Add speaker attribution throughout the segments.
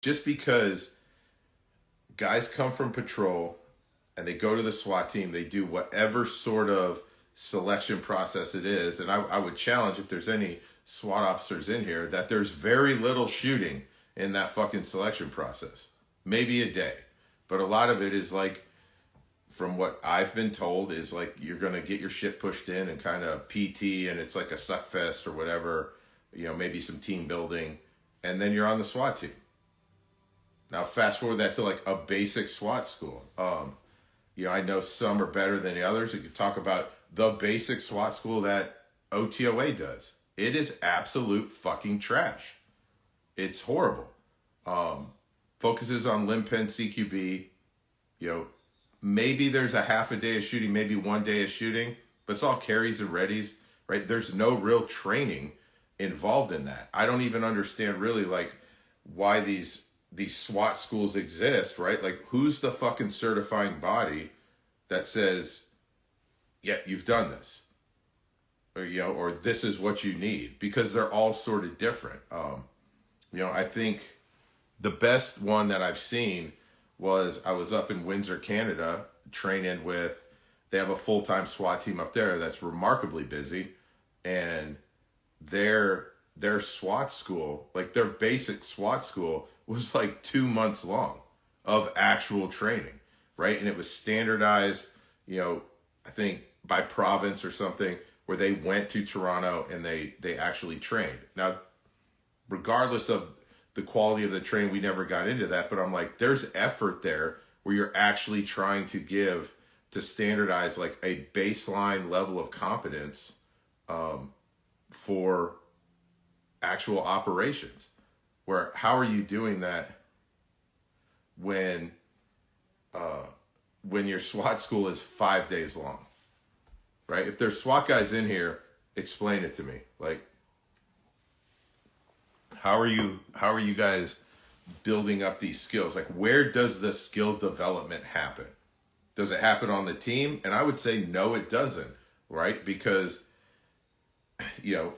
Speaker 1: just because guys come from patrol and they go to the SWAT team, they do whatever sort of selection process it is. And I would challenge, if there's any SWAT officers in here, that there's very little shooting in that fucking selection process. Maybe a day. But a lot of it is like, from what I've been told, is like you're going to get your shit pushed in and kind of PT, and it's like a suck fest or whatever, maybe some team building, and then you're on the SWAT team. Now, fast forward that to like a basic SWAT school. I know some are better than the others. You could talk about the basic SWAT school that OTOA does. It is absolute fucking trash. It's horrible. Focuses on limb pen CQB. Maybe there's a half a day of shooting, maybe 1 day of shooting, but it's all carries and readies, right? There's no real training involved in that. I don't even understand really like why these SWAT schools exist, right? Like, who's the fucking certifying body that says, yeah, you've done this, or this is what you need? Because they're all sort of different. I think the best one that I've seen was, I was up in Windsor, Canada, training with, they have a full-time SWAT team up there that's remarkably busy, and their SWAT school, like their basic SWAT school, was like 2 months long of actual training, right? And it was standardized, I think by province or something, where they went to Toronto and they actually trained. Now, regardless of the quality of the training, we never got into that, but I'm like, there's effort there where you're actually trying to standardize like a baseline level of competence for actual operations. Where, how are you doing that when your SWAT school is 5 days long, right? If there's SWAT guys in here, explain it to me. Like, how are you guys building up these skills? Like, where does the skill development happen? Does it happen on the team? And I would say no, it doesn't, right? Because a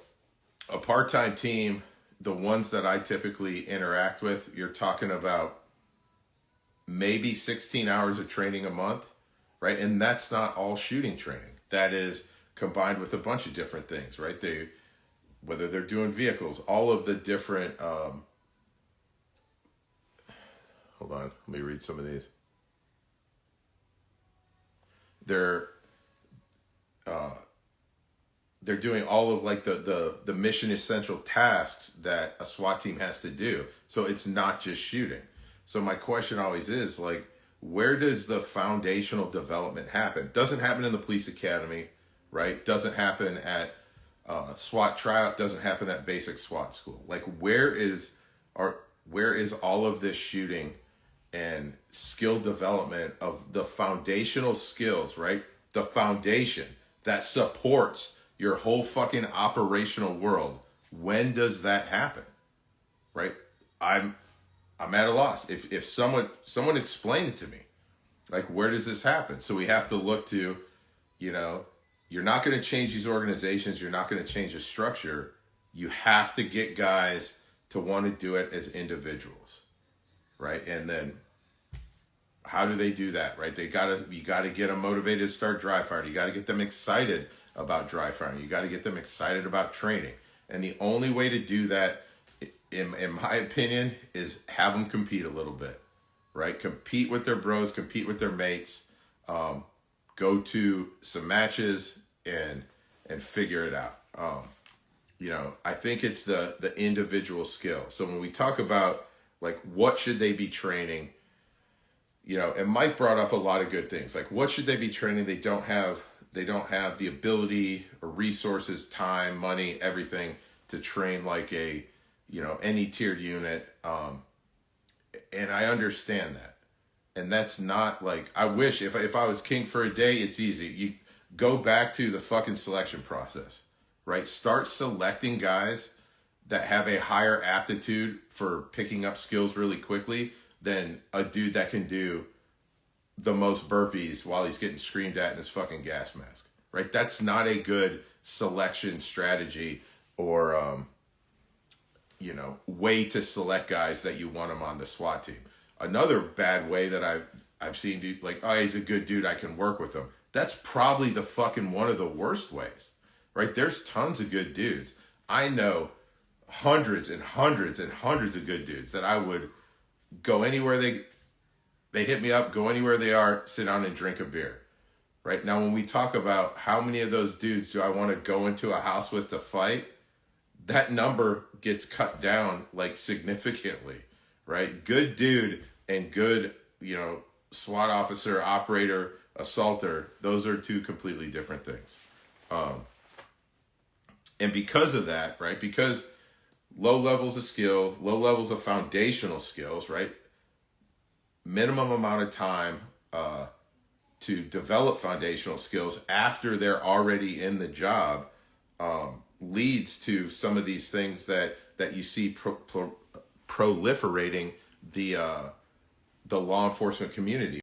Speaker 1: part-time team, the ones that I typically interact with, you're talking about maybe 16 hours of training a month, right? And that's not all shooting training. That is combined with a bunch of different things, right? Whether they're doing vehicles, all of the different, hold on, let me read some of these. They're doing all of like the mission essential tasks that a SWAT team has to do. So it's not just shooting. So my question always is like, where does the foundational development happen? Doesn't happen in the police academy, right? Doesn't happen at SWAT tryout, doesn't happen at basic SWAT school. Like, where is all of this shooting and skill development of the foundational skills, right? The foundation that supports your whole fucking operational world. When does that happen? Right? I'm at a loss. If someone explained it to me, like, where does this happen? So we have to look to, you're not going to change these organizations. You're not going to change the structure. You have to get guys to want to do it as individuals, right? And then how do they do that, right? You got to get them motivated to start dry firing. You got to get them excited about dry firing. You got to get them excited about training. And the only way to do that, in my opinion, is have them compete a little bit, right? Compete with their bros, compete with their mates, go to some matches and figure it out. I think it's the individual skill. So when we talk about like, what should they be training, and Mike brought up a lot of good things. Like, what should they be training? They don't have the ability or resources, time, money, everything to train like any tiered unit. And I understand that. And that's not like, I wish if I was king for a day, it's easy. You go back to the fucking selection process, right? Start selecting guys that have a higher aptitude for picking up skills really quickly than a dude that can do the most burpees while he's getting screamed at in his fucking gas mask, right? That's not a good selection strategy or, way to select guys that you want them on the SWAT team. Another bad way that I've seen dude like, oh, he's a good dude, I can work with him. That's probably the fucking one of the worst ways, right? There's tons of good dudes. I know hundreds and hundreds and hundreds of good dudes that I would go anywhere they hit me up, go anywhere they are, sit down and drink a beer. Right now, when we talk about how many of those dudes do I want to go into a house with to fight, that number gets cut down like significantly, right? Good dude and good, SWAT officer, operator, assaulter, those are two completely different things. And because of that, right, because low levels of skill, low levels of foundational skills, right, minimum amount of time to develop foundational skills after they're already in the job leads to some of these things that you see proliferating the law enforcement community.